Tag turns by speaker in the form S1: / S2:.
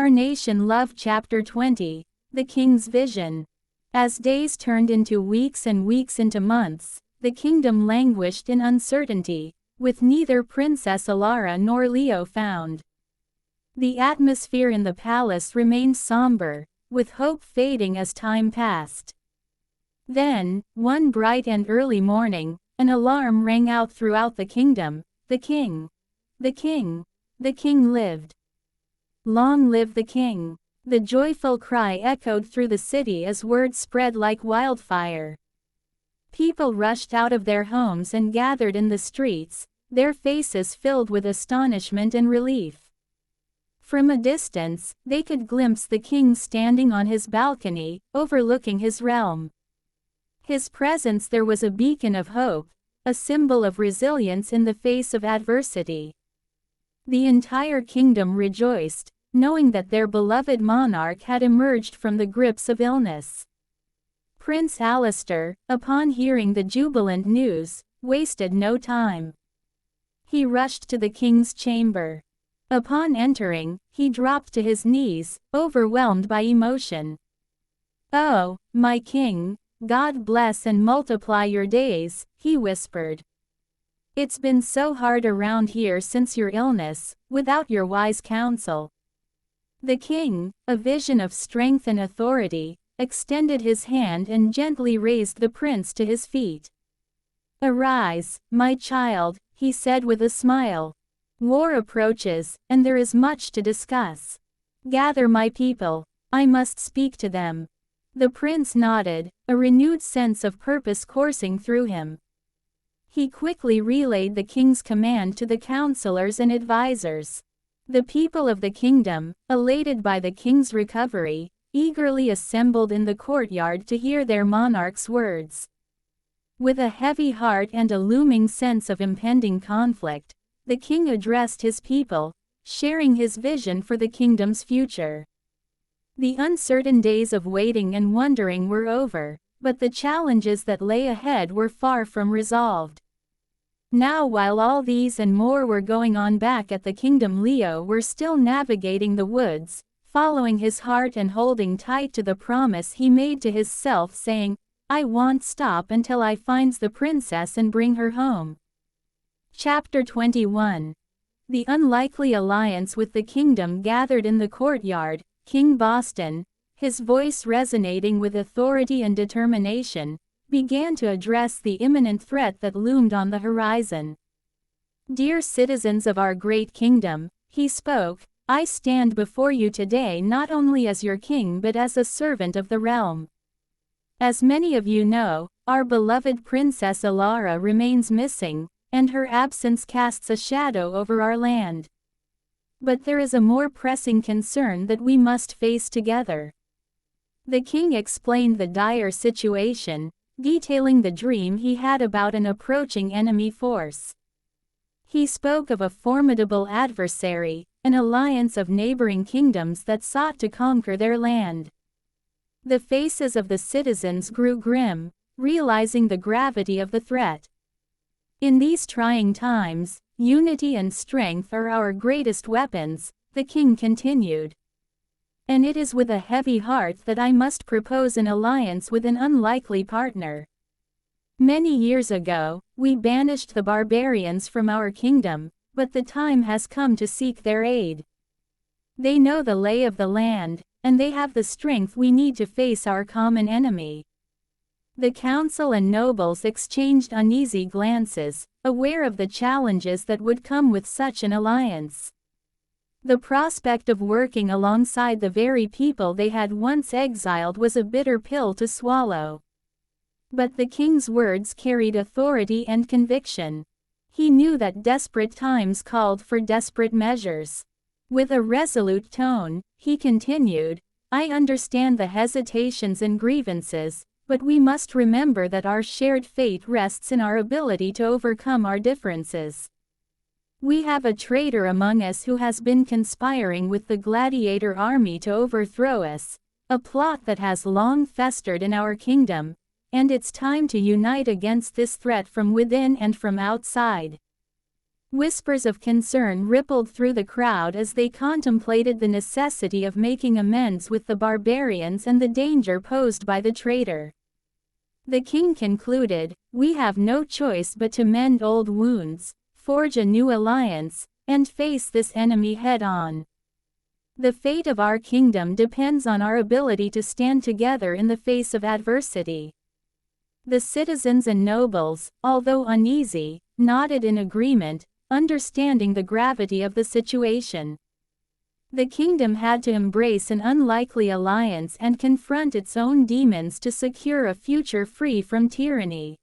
S1: Carnation Love Chapter 20, The King's Vision. As days turned into weeks and weeks into months, the kingdom languished in uncertainty, with neither Princess Alara nor Leo found. The atmosphere in the palace remained somber, with hope fading as time passed. Then, one bright and early morning, an alarm rang out throughout the kingdom. The king! The king! The king lived! Long live the king! The joyful cry echoed through the city as word spread like wildfire. People rushed out of their homes and gathered in the streets, their faces filled with astonishment and relief. From a distance, they could glimpse the king standing on his balcony, overlooking his realm. His presence there was a beacon of hope, a symbol of resilience in the face of adversity. The entire kingdom rejoiced, knowing that their beloved monarch had emerged from the grips of illness. Prince Alistair, upon hearing the jubilant news, wasted no time. He rushed to the king's chamber. Upon entering, he dropped to his knees, overwhelmed by emotion. "Oh, my king, God bless and multiply your days," he whispered. "It's been so hard around here since your illness, without your wise counsel." The king, a vision of strength and authority, extended his hand and gently raised the prince to his feet. "Arise, my child," he said with a smile. "War approaches, and there is much to discuss. Gather my people, I must speak to them." The prince nodded, a renewed sense of purpose coursing through him. He quickly relayed the king's command to the counselors and advisors. The people of the kingdom, elated by the king's recovery, eagerly assembled in the courtyard to hear their monarch's words. With a heavy heart and a looming sense of impending conflict, the king addressed his people, sharing his vision for the kingdom's future. The uncertain days of waiting and wondering were over, but the challenges that lay ahead were far from resolved. Now, while all these and more were going on back at the kingdom, Leo were still navigating the woods, following his heart and holding tight to the promise he made to himself, saying, "I won't stop until I finds the princess and bring her home." Chapter 21. The unlikely alliance with the kingdom gathered in the courtyard. King Boston, his voice resonating with authority and determination, began to address the imminent threat that loomed on the horizon. "Dear citizens of our great kingdom," he spoke, "I stand before you today not only as your king but as a servant of the realm. As many of you know, our beloved Princess Alara remains missing, and her absence casts a shadow over our land. But there is a more pressing concern that we must face together." The king explained the dire situation, detailing the dream he had about an approaching enemy force. He spoke of a formidable adversary, an alliance of neighboring kingdoms that sought to conquer their land. The faces of the citizens grew grim, realizing the gravity of the threat. "In these trying times, unity and strength are our greatest weapons," the king continued. "And it is with a heavy heart that I must propose an alliance with an unlikely partner. Many years ago, we banished the barbarians from our kingdom, but the time has come to seek their aid. They know the lay of the land, and they have the strength we need to face our common enemy." The council and nobles exchanged uneasy glances, aware of the challenges that would come with such an alliance. The prospect of working alongside the very people they had once exiled was a bitter pill to swallow. But the king's words carried authority and conviction. He knew that desperate times called for desperate measures. With a resolute tone, he continued, "I understand the hesitations and grievances, but we must remember that our shared fate rests in our ability to overcome our differences. We have a traitor among us who has been conspiring with the gladiator army to overthrow us, a plot that has long festered in our kingdom, and it's time to unite against this threat from within and from outside. Whispers of concern rippled through the crowd as they contemplated the necessity of making amends with the barbarians and the danger posed by the traitor. The king concluded, "We have no choice but to mend old wounds, forge a new alliance, and face this enemy head-on. The fate of our kingdom depends on our ability to stand together in the face of adversity." The citizens and nobles, although uneasy, nodded in agreement, understanding the gravity of the situation. The kingdom had to embrace an unlikely alliance and confront its own demons to secure a future free from tyranny.